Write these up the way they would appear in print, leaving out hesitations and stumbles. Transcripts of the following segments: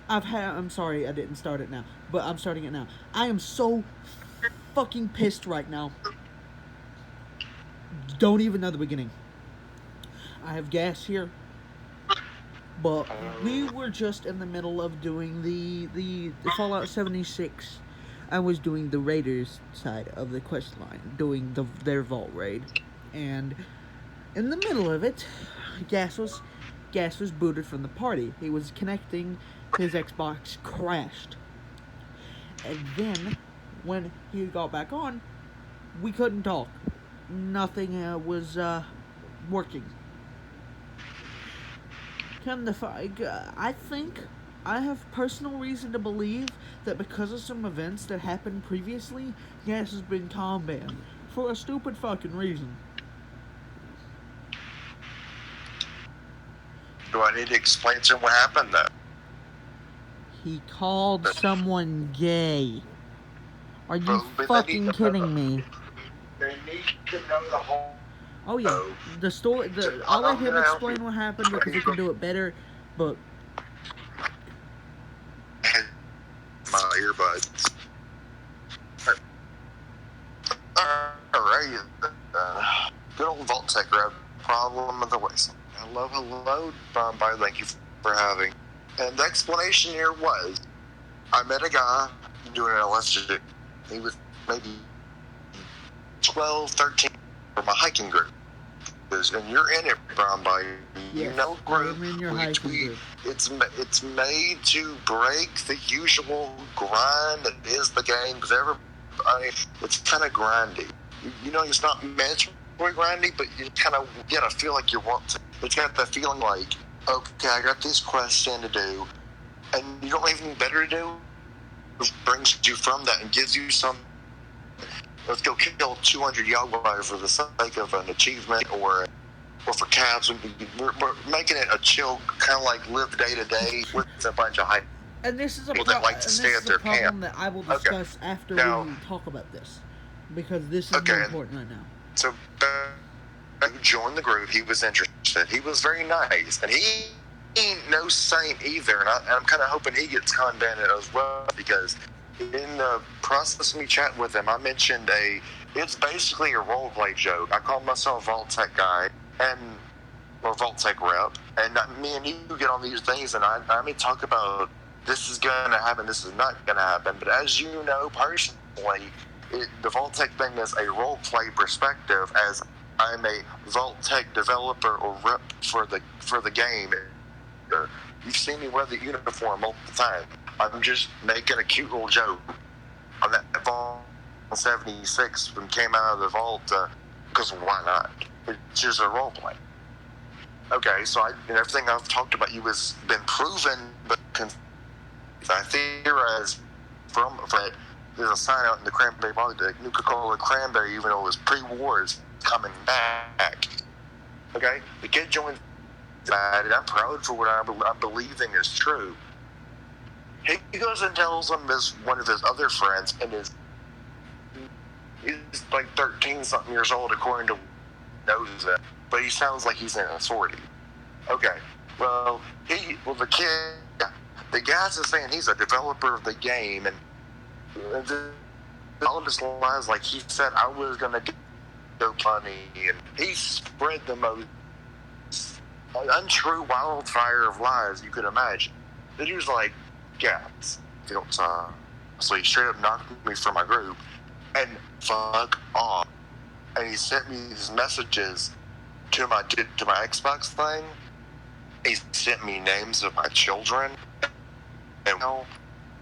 I'm sorry I didn't start it now, but I'm starting it now. I am so fucking pissed right now. Don't even know the beginning. I have gas here, but we were just in the middle of doing the Fallout 76. I was doing the Raiders side of the quest line, doing their vault raid, and in the middle of it, gas was booted from the party. He was connecting, his Xbox crashed, and then when he got back on, we couldn't talk. Nothing was working. I think I have personal reason to believe that because of some events that happened previously, gas has been calm banned for a stupid fucking reason. Do I need to explain to him what happened though? He called someone gay. Are you fucking kidding me? They need to know the whole. Oh yeah, the story. I'll let him explain what happened because he can do it better. But my earbuds. Alright, good old Vault Tech Rev problem of the waste. Hello, by thank you for having. And the explanation here was, I met a guy doing an LSD. He was maybe 12, 13 from a hiking group. And you're in it, Brown Boy. You know group. I'm in your hiking group. It's made to break the usual grind that is the game. Because it's kind of grindy. You know, it's not meant to be grindy, but you kind of get a feel like you want to. It's got that feeling like, okay, I got this question to do, and you don't have anything better to do. It brings you from that and gives you some. Let's go kill 200 Yogwai for the sake of an achievement or for cabs. We're making it a chill, kind of like live day to day with a bunch of hype. And this is a problem that I will discuss after we talk about this, because this is more important right now. So, joined the group. He was interested. He was very nice, and he ain't no saint either. And I'm kind of hoping he gets condemned as well, because in the process of me chatting with him, I mentioned it's basically a role play joke. I call myself a Vault Tech guy or Vault Tech rep, and me and you get on these things, and I may talk about this is going to happen, this is not going to happen. But as you know personally, the Vault Tech thing is a role play perspective, as I'm a Vault Tech developer or rep for the game. You've seen me wear the uniform multiple times. I'm just making a cute little joke on that Vault 76 when came out of the vault, because why not? It's just a role play. Okay, so everything I've talked about you has been proven, but I theorize from it. There's a sign out in the Cranberry Bog that Nuka-Cola Cranberry, even though it was pre-war, is coming back. Okay, the kid joined that, and I'm proud for what I'm believing is true. He goes and tells him one of his other friends, and he's like 13-something years old, according to knows that, but he sounds like he's in authority. Okay, well, the guy's just saying he's a developer of the game, and all of his lies, like he said, I was gonna get so funny, and he spread the most untrue wildfire of lies you could imagine. The dude's like, "Gaps, so he straight up knocked me from my group and fuck off." And he sent me these messages to my Xbox thing. He sent me names of my children, and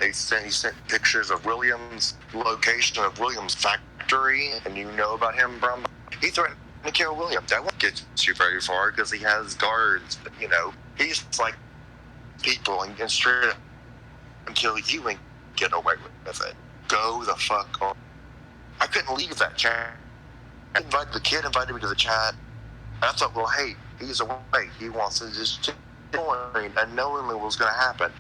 he sent pictures of Williams' location of Williams' factory, and you know about him, Brum. He threatened to kill Williams. That won't get you very far because he has guards, but he's like people and straight up and kill you and get away with it. Go the fuck on. I couldn't leave that chat. The kid invited me to the chat. And I thought, well, hey, he's away. He wants to just join, and knowingly what was going to happen.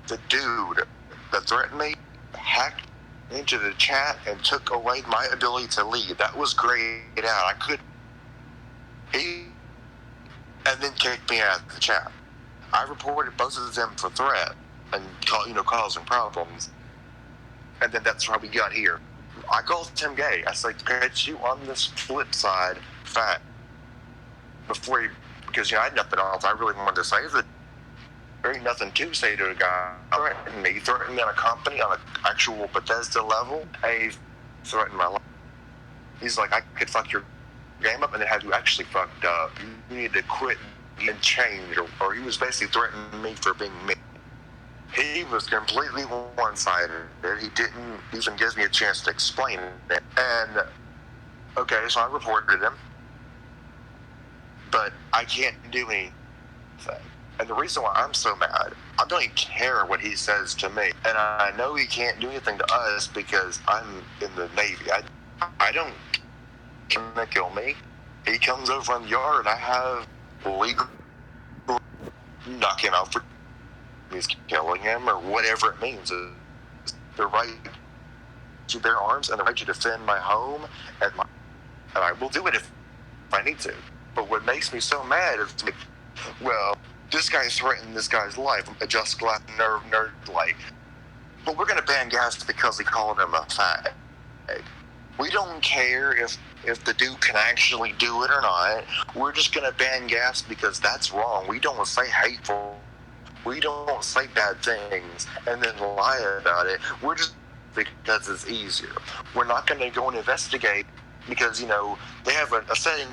The dude that threatened me hacked into the chat and took away my ability to lead. That was grayed out. I could. And then kicked me out of the chat. I reported both of them for threat and causing problems, and then that's how we got here. I called him gay. I said, "Could you on this flip side fact before he, because I had nothing else I really wanted to say that there ain't nothing to say to a guy threatening me, threatening a company on an actual Bethesda level, and he threatened my life. He's like, I could fuck your game up and then have you actually fucked up. You need to quit and change, or he was basically threatening me for being me." He was completely one-sided. He didn't even give me a chance to explain it. And, okay, so I reported him, but I can't do anything. And the reason why I'm so mad, I don't even care what he says to me. And I know he can't do anything to us because I'm in the Navy. I don't gonna kill me. He comes over in the yard, I have legal knock him out for he's killing him or whatever it means. The right to bear arms and the right to defend my home and I will do it if I need to. But what makes me so mad is like, well, this guy threatened this guy's life, a just glass nerd like. But we're gonna ban gas because he called him a fag. We don't care if the dude can actually do it or not. We're just gonna ban gas because that's wrong. We don't say hateful. We don't say bad things and then lie about it. We're just because it's easier. We're not going to go and investigate because, they have a setting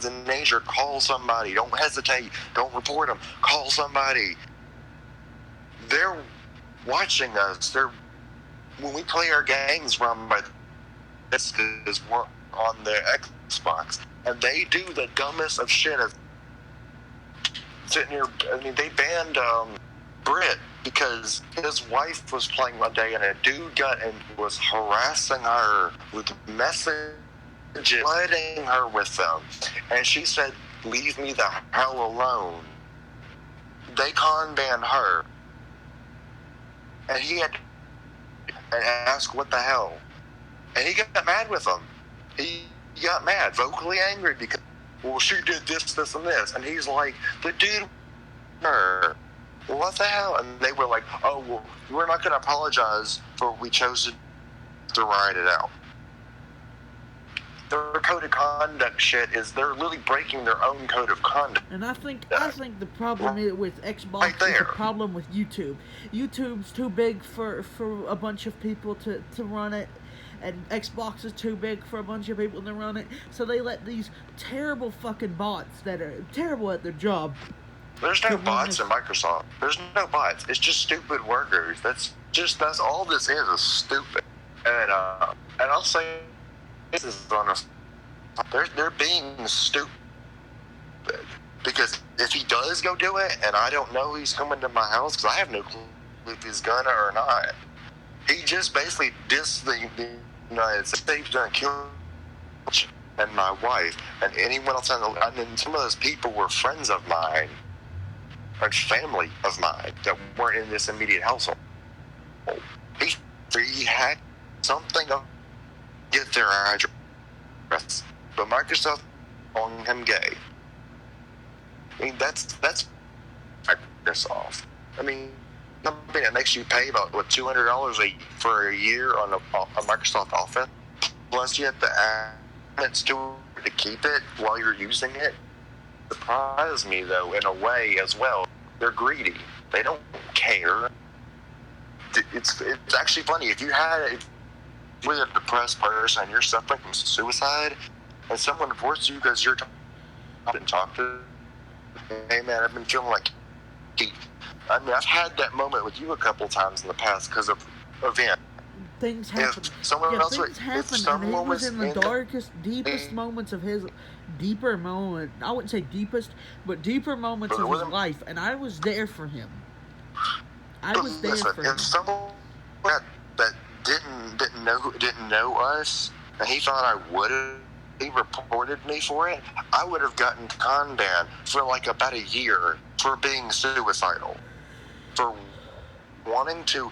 in nature. Call somebody. Don't hesitate. Don't report them. Call somebody. They're watching us. When we play our games run by this is on their Xbox, and they do the dumbest of shit of sitting here. I mean, they banned Britt because his wife was playing one day and a dude got and was harassing her with messages, flooding her with them, and she said, "Leave me the hell alone." They banned her, and he had and asked what the hell, and he got mad with them. He got mad, vocally angry because, well, she did this, this, and this. And he's like, the dude, what the hell? And they were like, oh, well, we're not going to apologize for what we chose to write it out. Their code of conduct shit is they're literally breaking their own code of conduct. And I think the problem with Xbox is the problem with YouTube. YouTube's too big for a bunch of people to run it. And Xbox is too big for a bunch of people to run it, so they let these terrible fucking bots that are terrible at their job. There's no bots in Microsoft. There's no bots. It's just stupid workers. That's all this is stupid. And I'll say this is honest. They're being stupid because if he does go do it, and I don't know he's coming to my house because I have no clue if he's gonna or not. He just basically dissed the United States done kill and my wife and anyone else and then some of those people were friends of mine and family of mine that weren't in this immediate household. He had something to get their address, but Microsoft calling him gay. I mean that's Microsoft. I mean, company that makes you pay about $200 for a year on a Microsoft Office, plus you have to add minutes to keep it while you're using it. Surprised me though in a way as well. They're greedy. They don't care. It's actually funny if you're a depressed person and you're suffering from suicide, and someone reports you because you're talking to, hey man, I've been feeling like. I mean, I've had that moment with you a couple times in the past because of event. Things happen. Things happen, and it was in the darkest, deepest moments of his deeper moment. I wouldn't say deepest, but deeper moments of his life, and I was there for him. I was there for him. If someone that didn't know us, and he thought I would have, he reported me for it, I would have gotten banned for like about a year for being suicidal. For wanting to,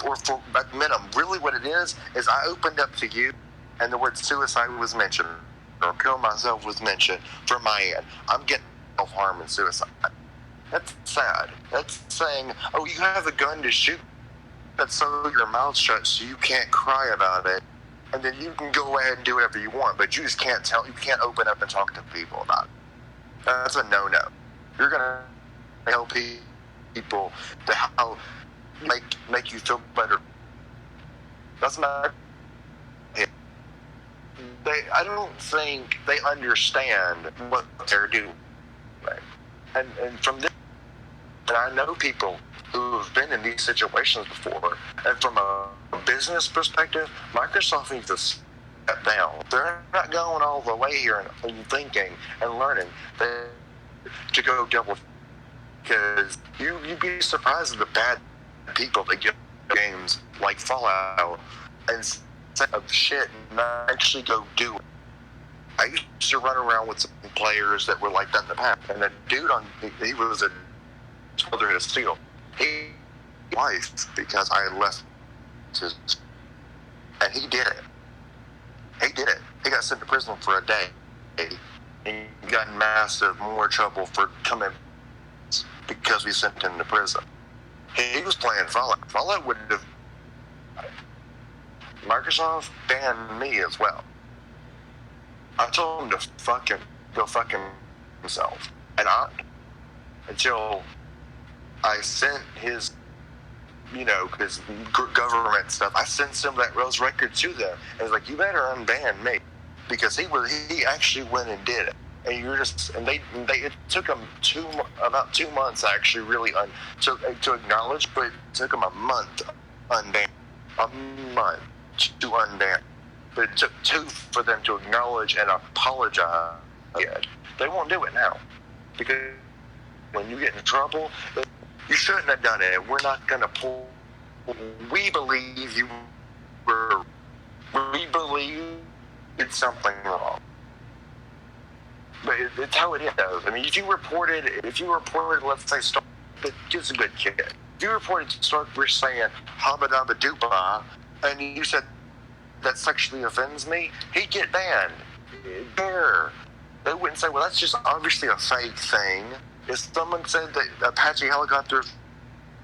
or for at minimum, really what it is I opened up to you and the word suicide was mentioned, or kill myself was mentioned from my end. I'm getting self-harm and suicide. That's sad. That's saying, oh, you have a gun to shoot. That's sew your mouth shut so you can't cry about it. And then you can go ahead and do whatever you want, but you just can't you can't open up and talk to people about it. That's a no-no. You're going to tell people to how make you feel better. That's not. I don't think they understand what they're doing. And from this, and I know people who have been in these situations before, and from a business perspective, Microsoft needs to step down. They're not going all the way here and thinking and learning to go double, because you'd be surprised at the bad people that get games like Fallout and set up shit and not actually go do it. I used to run around with some players that were like that in the past, and a dude he was a brother of steel. He wife because I left his, and he did it. He did it. He got sent to prison for a day. He got in massive more trouble for coming because we sent him to prison. He was playing Fallout. Fallout would have. Microsoft banned me as well. I told him to go fuck himself, and until I sent his, because government stuff, I sent some of those records to them. And I was like, you better unban me, because he actually went and did it. And it took them about 2 months actually really to acknowledge, but it took them a month to unban, to unban. But it took 2 for them to acknowledge and apologize. They won't do it now, because when you get in trouble, you shouldn't have done it. We're not going to pull. We believe you were. We believe you did something wrong. But it's how it is. I mean, if you reported, let's say, Stark, it's a good kid. If you reported Starkbridge saying "habba dabba dooba," and you said that sexually offends me, he'd get banned. There, they wouldn't say, "Well, that's just obviously a fake thing." If someone said that Apache helicopter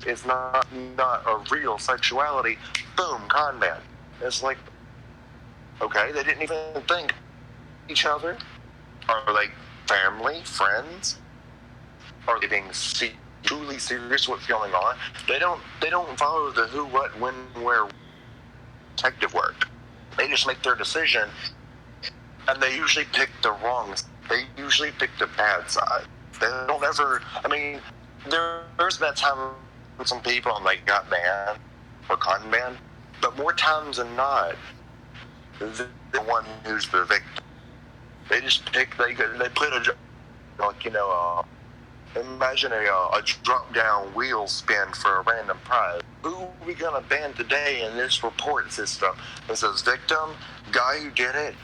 is not a real sexuality, boom, con ban. It's like, okay, they didn't even think each other. Are they family, friends? Are they being truly serious what's going on? They don't follow the who, what, when, where detective work. They just make their decision, and they usually pick the wrong. They usually pick the bad side. They don't ever. I mean, there's that time with some people and they got banned or con banned, but more times than not, the one who's the victim. They just pick. They put imagine a drop down wheel spin for a random prize. Who are we gonna ban today in this report system? It says victim, guy who did it,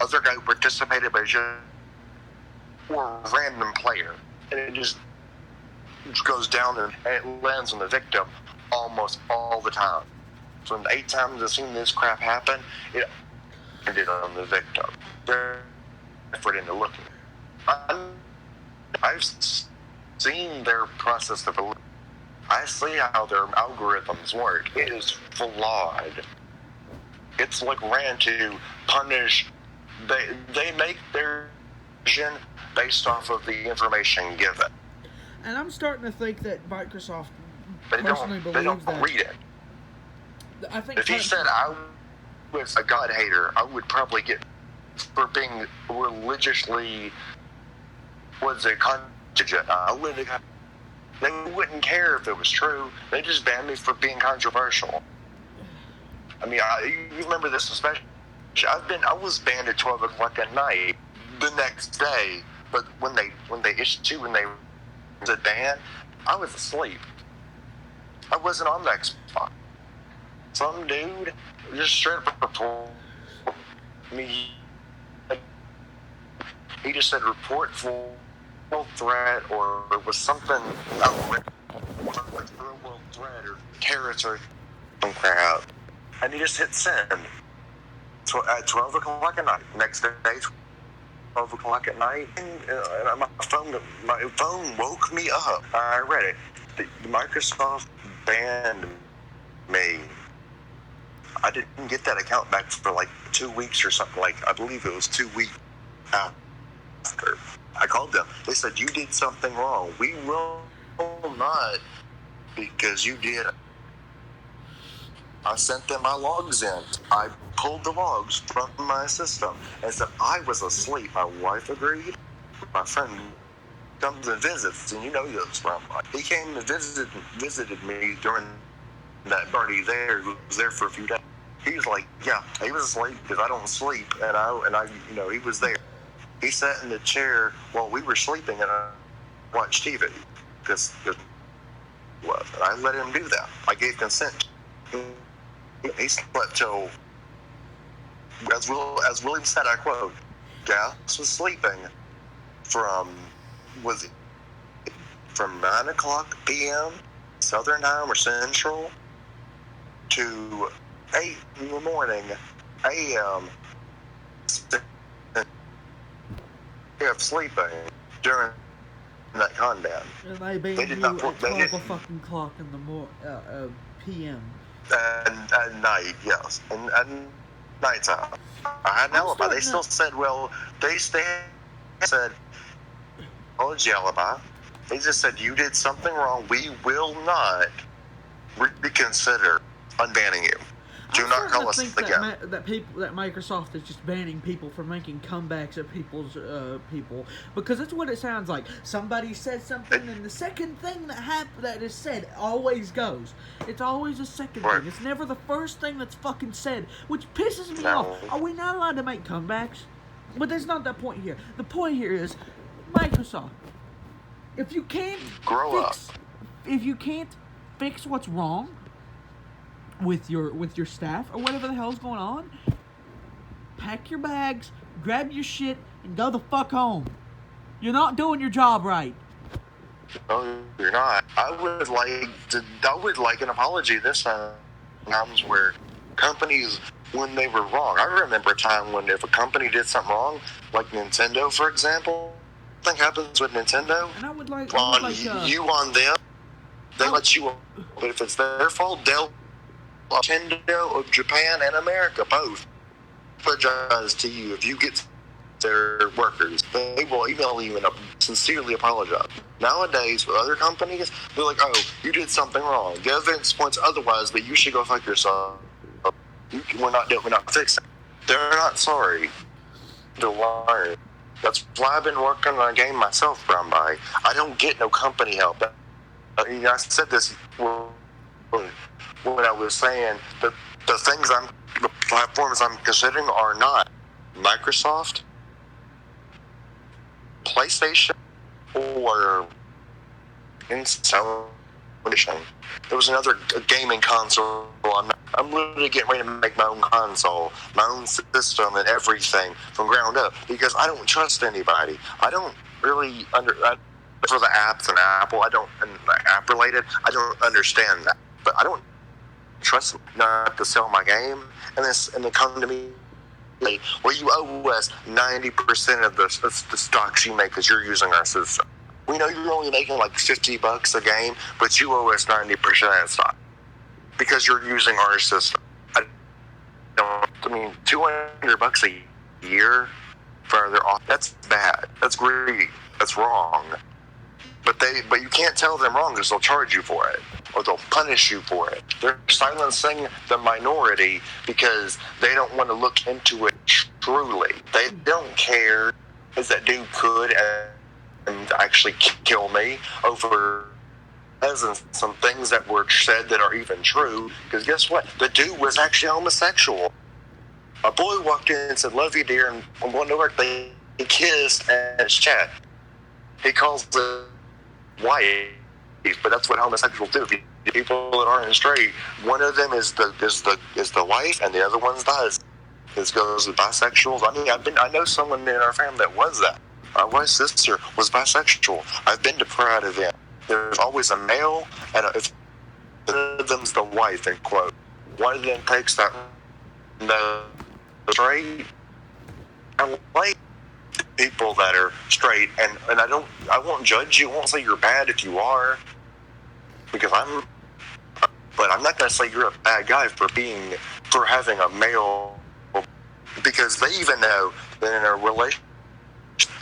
other guy who participated but just, or random player, and it just goes down and it lands on the victim almost all the time. So in the 8 times I've seen this crap happen, it ended on the victim. They're effort into looking. I've seen their process of. I see how their algorithms work. It is flawed. It's like ran to punish. They make their decision based off of the information given. And I'm starting to think that Microsoft They don't read it. I think if he said I was a God hater, I would probably get for being religiously contingent. They wouldn't care if it was true. They just banned me for being controversial. I mean, you remember this especially. I was banned at 12 o'clock at night the next day, but when they the ban, I was asleep. I wasn't on the Xbox. Some dude just straight up report me. He just said report for threat, or it was something like real world threat or territory crap, and he just hit send. At 12 o'clock at night, next day. 12 o'clock at night, and my phone woke me up. I read it. Microsoft banned me. I didn't get that account back for like 2 weeks or something. Like, I believe it was 2 weeks after. I called them. They said, you did something wrong. We will not, because you did. I sent them my logs in. I pulled the logs from my system and said I was asleep. My wife agreed. My friend comes and visits, and you know this from. He came and visited me during that party there. Who was there for a few days. He was like, yeah, he was asleep because I don't sleep, and I, you know, he was there. He sat in the chair while we were sleeping, and I watched TV because I let him do that. I gave consent. He slept till, as William said, I quote, Gas was sleeping from 9 o'clock p.m. Southern Time or Central to 8 in the morning a.m. of sleeping during that combat. And they banned you at 12 fucking clock in the p.m. And night, yes, and nighttime. I had an alibi. They still said, well, they said, college alibi. They just said, you did something wrong. We will not reconsider unbanning you. Do not call us again. That Microsoft is just banning people for making comebacks at people's people, because that's what it sounds like. Somebody says something, and the second thing that is said always goes. It's always the second thing. It's never the first thing that's fucking said, which pisses me off. Are we not allowed to make comebacks? But that's not the point here. The point here is Microsoft. If you can't fix what's wrong with your staff or whatever the hell's going on, pack your bags, grab your shit, and go the fuck home. You're not doing your job right. No, you're not. I would like an apology this time. Times where companies, when they were wrong. I remember a time when if a company did something wrong, like Nintendo, for example, something happens with Nintendo, and I would like you on them, they let you on. But if it's their fault, they'll Nintendo of Japan and America both apologize to you if you get their workers. They will email you and sincerely apologize. Nowadays, with other companies, they're like, "Oh, you did something wrong. The evidence points otherwise, but you should go fuck yourself. We're not fixing." They're not sorry. To learn. That's why I've been working on a game myself, Brown By. I don't get no company help. I said this when I was saying that the platforms I'm considering are not Microsoft, PlayStation, or Sony. There was another gaming console. I'm literally getting ready to make my own console, my own system, and everything from ground up because I don't trust anybody. I don't really for the apps and Apple. And app related. I don't understand that, but I don't trust them not to sell my game and then come to me. Well, you owe us 90% of the stocks you make because you're using our system. We know you're only making like $50 a game, but you owe us 90% of stock because you're using our system. $200 a year further off. That's bad. That's greedy. That's wrong. But you can't tell them wrong because they'll charge you for it or they'll punish you for it. They're silencing the minority because they don't want to look into it truly. They don't care if that dude could and actually kill me over some things that were said that are even true. Because guess what? The dude was actually homosexual. A boy walked in and said, "Love you, dear," and I'm going to work. They kissed and it's chat. He calls it white, but that's what homosexuals do. People that aren't straight, one of them is the wife, and the other one's the husband. This goes with bisexuals. I mean, I know someone in our family that was that. My wife's sister was bisexual. I've been to pride events. There's always a male, and if one of them's the wife, in quote, one of them takes that straight and like people that are straight, and I won't judge you. I won't say you're bad if you are, because but I'm not going to say you're a bad guy for having a male, because they even know that in a relationship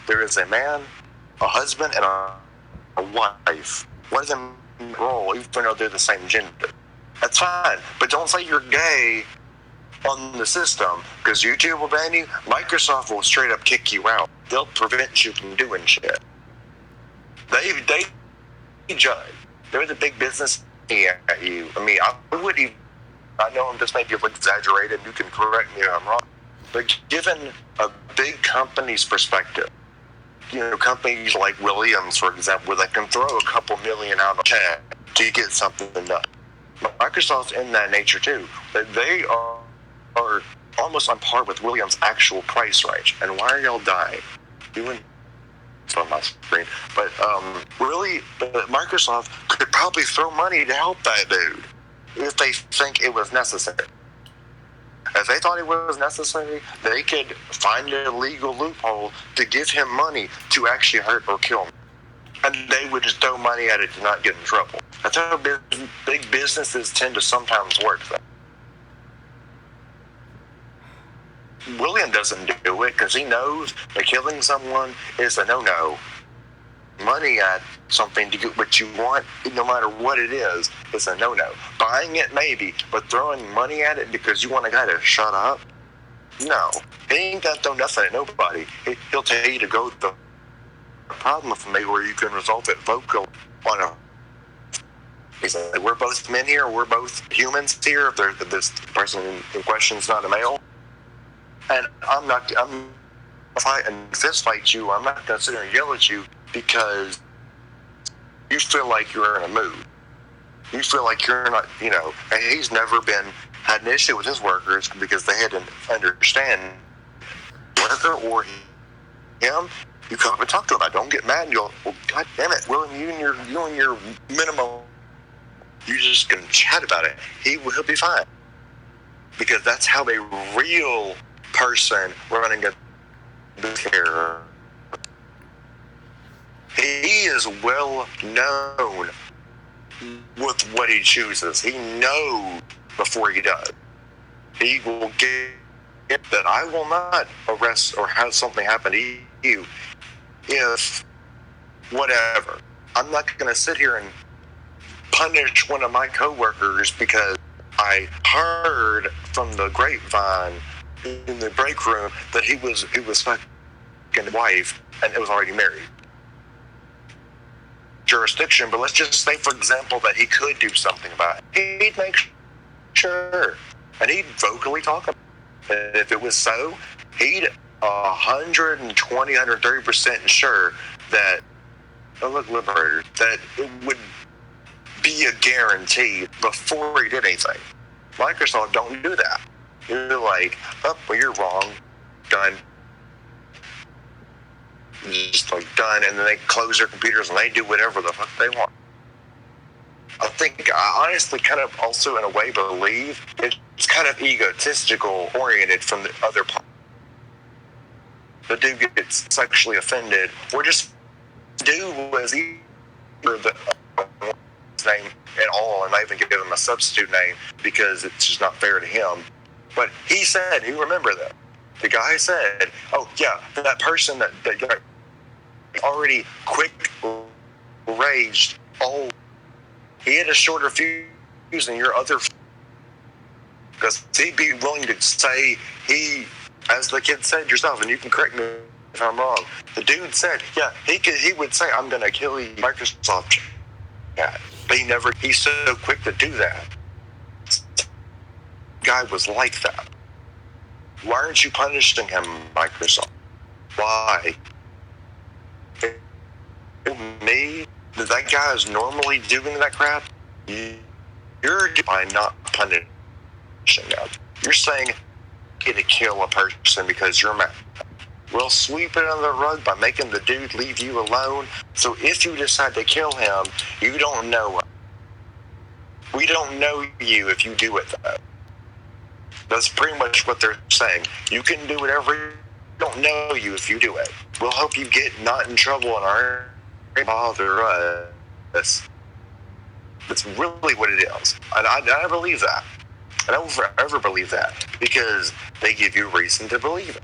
there is a man, a husband, and a wife. One of them role, even though they're the same gender. That's fine, but don't say you're gay on the system, because YouTube will ban you. Microsoft will straight up kick you out. They'll prevent you from doing shit. They judge. They're the big business at you. I mean, I wouldn't even. I know I'm just maybe exaggerated. You can correct me if I'm wrong. But given a big company's perspective, companies like Williams, for example, that can throw a couple million out of check to get something done. Microsoft's in that nature too. They are almost on par with Williams' actual price range. And why are y'all dying? Doing on my screen. But really, Microsoft could probably throw money to help that dude if they think it was necessary. If they thought it was necessary, they could find a legal loophole to give him money to actually hurt or kill him. And they would just throw money at it to not get in trouble. That's how big businesses tend to sometimes work. William doesn't do it because he knows that killing someone is a no-no. Money at something to get what you want, no matter what it is a no-no. Buying it, maybe, but throwing money at it because you want a guy to shut up? No. He ain't got to throw nothing at nobody. He'll tell you to go to the problem with me where you can resolve it vocally on a. He said, we're both men here, we're both humans here, if this person in question is not a male. And if I fist fight you, I'm not going to sit there and yell at you because you feel like you're in a mood. You feel like you're not, and he's never had an issue with his workers because they had to understand worker or him. You come up and talk to him. I don't get mad and you'll, well, God damn it, William, you and your minimum, you just can chat about it. He'll be fine. Because that's how a real person running a care. He is well known with what he chooses. He knows before he does. He will get that I will not arrest or have something happen to you if whatever. I'm not going to sit here and punish one of my coworkers because I heard from the grapevine in the break room that he was fucking wife and it was already married. Jurisdiction, but let's just say, for example, that he could do something about it. He'd make sure, and he'd vocally talk about it. And if it was so, he'd 130% sure that, Liberator, that it would be a guarantee before he did anything. Microsoft don't do that. You're like, oh, well, you're wrong. Done. Just like done, and then they close their computers and they do whatever the fuck they want. I honestly kind of also in a way believe it's kind of egotistical oriented from the other part. The dude gets sexually offended, or just dude was either the name at all, and I even give him a substitute name because it's just not fair to him. But he said, you remember that? The guy said, oh yeah, that person that got already quick raged, oh, he had a shorter fuse than your other, because he'd be willing to say, as the kid said yourself, and you can correct me if I'm wrong, the dude said, yeah, he would say, I'm going to kill you, Microsoft. Yeah, but he's so quick to do that. Guy was like that. Why aren't you punishing him, Microsoft? Why? Me, that guy is normally doing that crap. You're by not punishing him. You're saying you to kill a person because you're mad. We'll sweep it under the rug by making the dude leave you alone. So if you decide to kill him, you don't know him. We don't know you if you do it, though. That's pretty much what they're saying. You can do whatever don't know you if you do it. We'll help you get not in trouble and our bother us. That's really what it is. And I believe that. And I will forever believe that because they give you reason to believe it.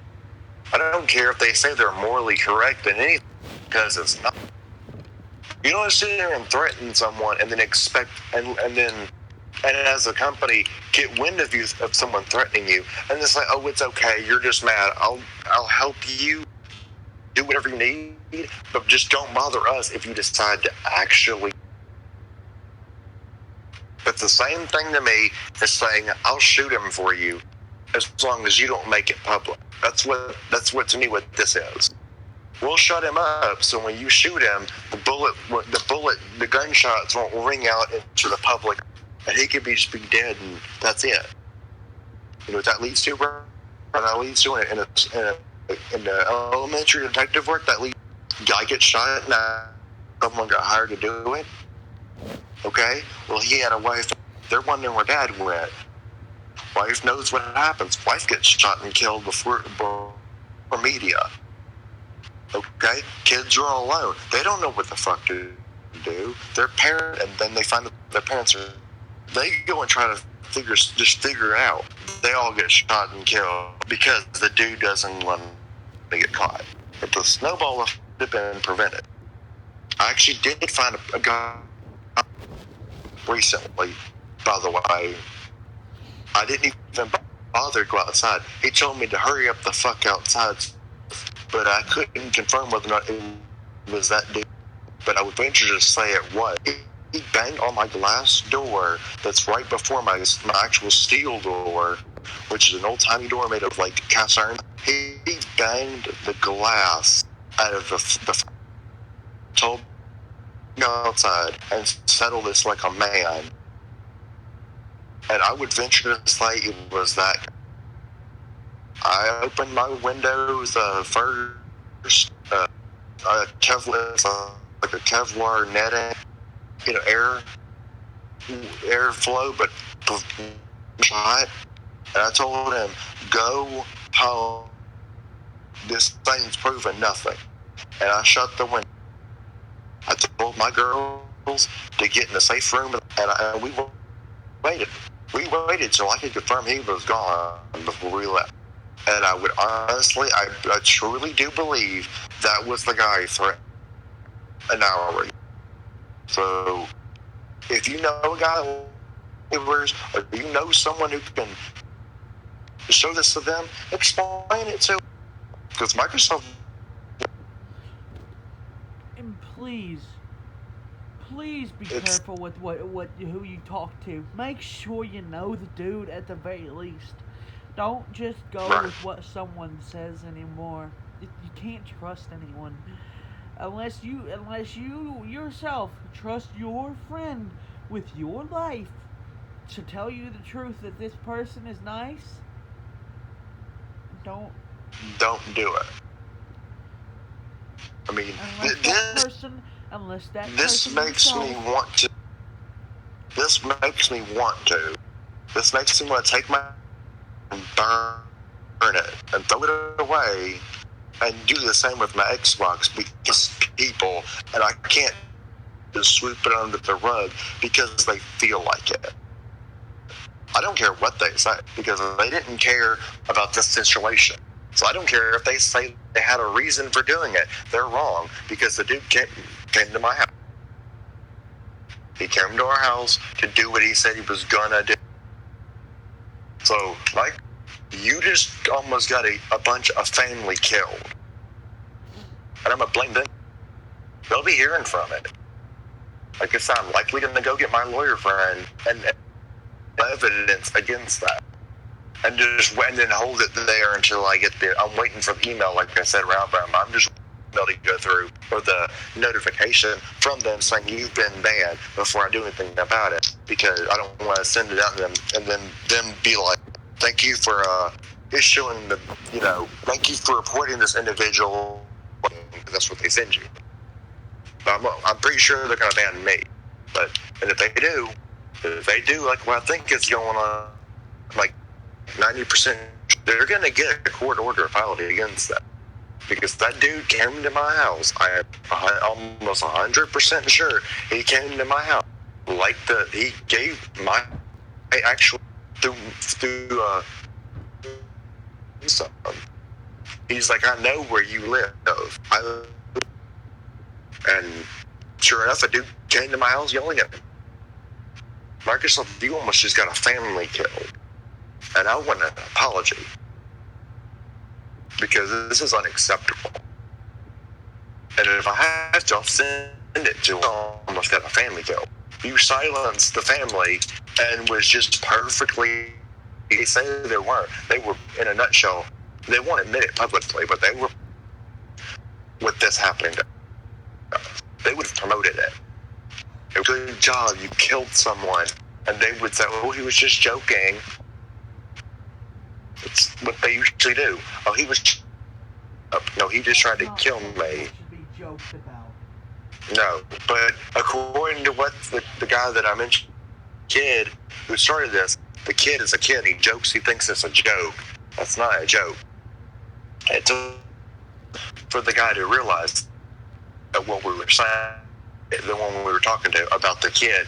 I don't care if they say they're morally correct in anything because it's not. You don't sit there and threaten someone and then expect and as a company get wind of you of someone threatening you and it's like, oh, it's okay, you're just mad. I'll help you do whatever you need, but just don't bother us if you decide to actually. It's the same thing to me as saying I'll shoot him for you as long as you don't make it public. That's what to me what this is. We'll shut him up so when you shoot him, the gunshots won't ring out into the public, and he could just be dead, and that's it. You know what that leads to, bro? That leads to in the elementary detective work. That leads guy gets shot, and someone got hired to do it. Okay, well he had a wife. They're wondering where dad went. Wife knows what happens. Wife gets shot and killed before media. Okay, kids are all alone. They don't know what the fuck to do. Their parent, and then they find that their parents are. They go and try to figure it out. They all get shot and killed because the dude doesn't want to get caught. But the snowball have been prevented. I actually did find a guy recently. By the way, I didn't even bother to go outside. He told me to hurry up the fuck outside. But I couldn't confirm whether or not it was that dude. But I would venture to say it was. He banged on my glass door that's right before my actual steel door, which is an old-timey door made of, like, cast iron. He banged the glass out of the told me outside and settle this like a man. And I would venture to say it was that. I opened my windows first. Kevlar, like a Kevlar netting, airflow, but hot. And I told him, go home. This thing's proven nothing. And I shut the window. I told my girls to get in a safe room, and we waited. We waited so I could confirm he was gone before we left. And I would honestly, I truly do believe that was the guy threatened an hour ago. So, if you know a guy, or you know someone who can show this to them, explain it to them. Because Microsoft. And please be careful with who you talk to. Make sure you know the dude at the very least. Don't just go with what someone says anymore. You can't trust anyone unless you yourself trust your friend with your life to tell you the truth that this person is nice. Don't do it. I mean, this makes me want to. This makes me want to. This makes me want to take my and burn it and throw it away and do the same with my Xbox because people, and I can't just sweep it under the rug because they feel like it. I don't care what they say because they didn't care about this situation. So I don't care if they say they had a reason for doing it. They're wrong because the dude came to my house. He came to our house to do what he said he was gonna do. So, like, you just almost got a bunch of family killed. And I'm going to blame them. They'll be hearing from it. Like I said, I'm likely going to go get my lawyer friend and evidence against that. And then hold it there until I get there. I'm waiting for the email, like I said, around them. I'm just waiting to go through or the notification from them saying you've been banned before I do anything about it. Because I don't want to send it out to them and then them be like, thank you for issuing thank you for reporting this individual. That's what they send you. But I'm pretty sure they're going to ban me. And if they do, like what I think is going on, like 90%, they're going to get a court order filed against them. Because that dude came to my house. I'm almost 100% sure he came to my house. He gave my actual through son. He's like, I know where you live. And sure enough, a dude came to my house yelling at me. Microsoft, you almost just got a family killed. And I want an apology. Because this is unacceptable. And if I have to, I'll send it to almost got a family killed. You silenced the family and was just perfectly, they say they weren't. They were, in a nutshell, they won't admit it publicly, but they were, with this happening to us, they would have promoted it. A good job, you killed someone. And they would say, oh, he was just joking. It's what they usually do. Oh, he was... No, he just tried to kill me. Should be joked about. No, but according to what the guy that I mentioned, kid who started this, the kid is a kid. He jokes. He thinks it's a joke. That's not a joke. It took for the guy to realize that what we were saying, the one we were talking to about the kid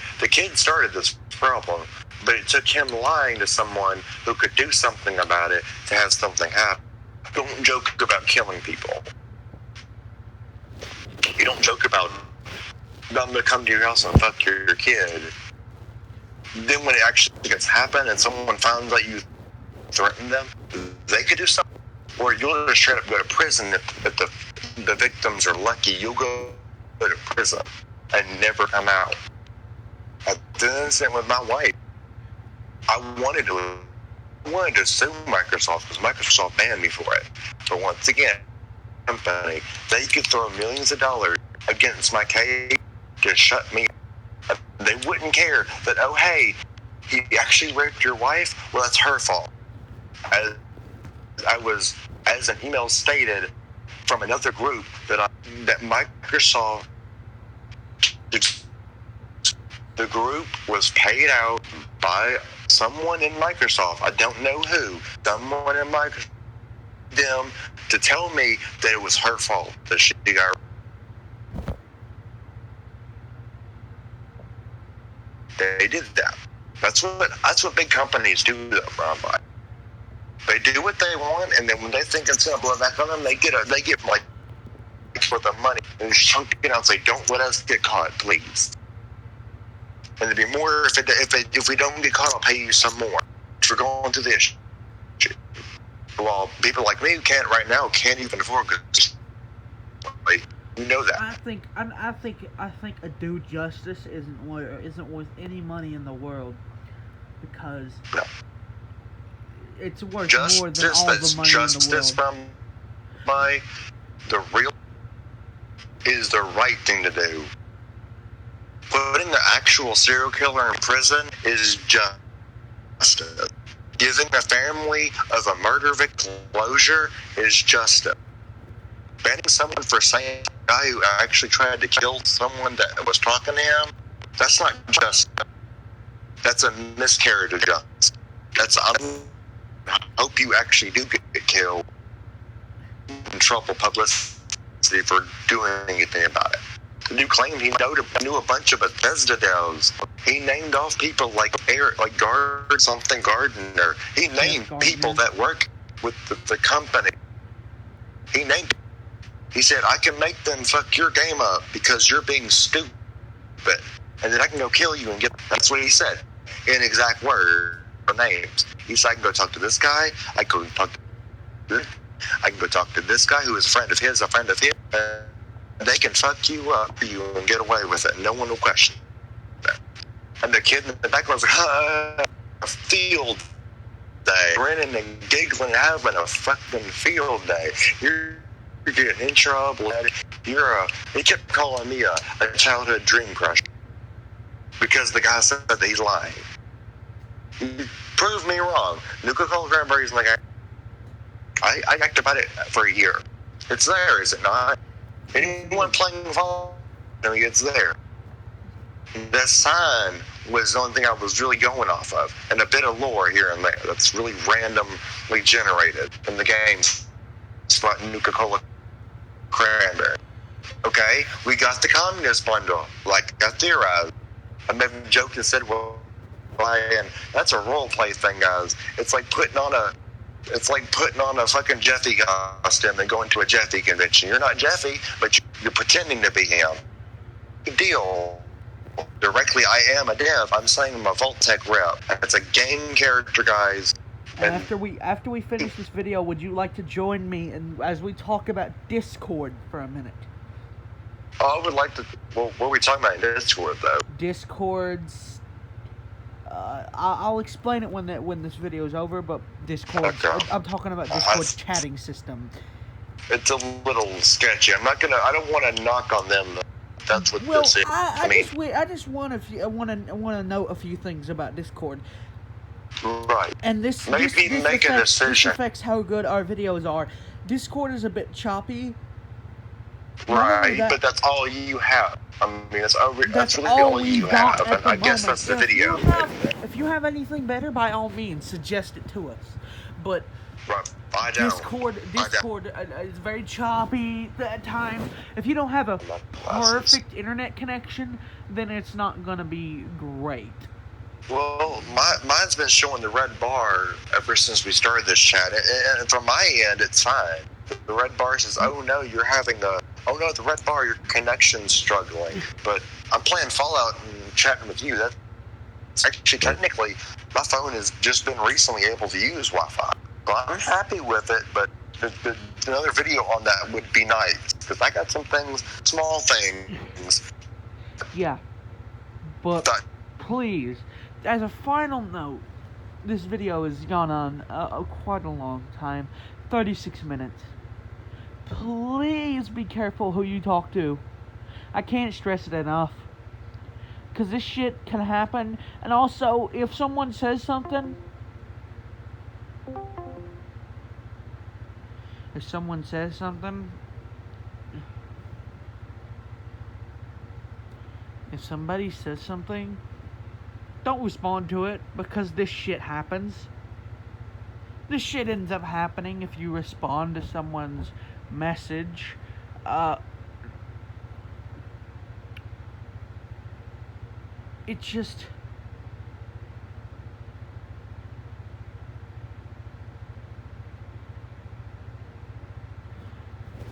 started this problem, but it took him lying to someone who could do something about it to have something happen. Don't joke about killing people. You don't joke about I'm going to come to your house and fuck your kid. Then when it actually gets happen and someone finds out you threaten them, they could do something. Or you'll just straight up go to prison if the victims are lucky. You'll go to prison and never come out. I did an incident with my wife. I wanted to sue Microsoft because Microsoft banned me for it. But once again, company, they could throw millions of dollars against my case to shut me up. They wouldn't care that, oh, hey, he actually raped your wife? Well, that's her fault. As an email stated from another group, that Microsoft, the group was paid out by someone in Microsoft, I don't know who, someone in Microsoft, them to tell me that it was her fault that she got. They did that. That's what big companies do, though, Ron. They do what they want, and then when they think it's gonna blow back on them, they get like for the money and just chunk it out and say, "Don't let us get caught, please." And there'd be more if we don't get caught, I'll pay you some more for going through the issue. Well, people like me who can't even afford it. You know that. I think a due justice isn't worth any money in the world, because it's worth more than all the money in the world. Justice from the real is the right thing to do. Putting the actual serial killer in prison is justice. Giving the family of a murder victim closure is justice. Banning someone for saying the guy who actually tried to kill someone that was talking to him, that's not justice. That's a miscarriage of justice. I hope you actually do get killed. In trouble publicity for doing anything about it. The dude claimed he knew a bunch of Bethesda devs. He named off people like Gardner. He named people that work with the company. He said, I can make them fuck your game up because you're being stupid. And then I can go kill you and get... That's what he said. In exact word or names. He said, I can go talk to this guy. I can go talk to this guy who is a friend of his, they can fuck you up for you and get away with it. No one will question that. And the kid in the background was like, a field day. Grinning and giggling, having a fucking field day. You're getting in trouble. He kept calling me a childhood dream crusher because the guy said that he's lying. He proved me wrong. Nuka-Cola Cranberries, like, I talked about it for a year. It's there, is it not? Anyone playing phone, it's there. The sign was the only thing I was really going off of, and a bit of lore here and there that's really randomly generated in the games. About Nuka-Cola Cranberry. Okay, we got the communist bundle, like I theorized. I made a joke and said, well, and that's a role play thing, guys. It's like putting on a fucking Jeffy costume and going to a Jeffy convention. You're not Jeffy, but you're pretending to be him. Big deal. Directly, I am a dev. I'm saying I'm a Vault-Tec rep. It's a game character, guys. And after we finish this video, would you like to join me as we talk about Discord for a minute? Oh, I would like to. Well, what are we talking about in Discord, though? Discord's. I'll explain it when this video is over. But Discord. Okay. I'm talking about Discord's chatting system. It's a little sketchy. I don't want to knock on them. That's what this is. I just want to note a few things about Discord. Right. And this affects how good our videos are. Discord is a bit choppy. Right, but that's all you have. I mean, that's really all you have. And I guess that's the video. If you have anything better, by all means, suggest it to us. But I don't. Discord is very choppy at times. If you don't have a perfect internet connection, then it's not going to be great. Well, mine's been showing the red bar ever since we started this chat, and from my end, it's fine. The red bar says, "Oh no, the red bar, your connection's struggling." But I'm playing Fallout and chatting with you. That's actually technically my phone has just been recently able to use Wi-Fi, so I'm happy with it. But another video on that would be nice because I got some things, small things. Yeah, but please. As a final note, this video has gone on quite a long time, 36 minutes. Please be careful who you talk to. I can't stress it enough. Because this shit can happen. And also, if someone says something... If somebody says something... Don't respond to it, because this shit happens. This shit ends up happening if you respond to someone's message. It just...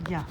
Yeah.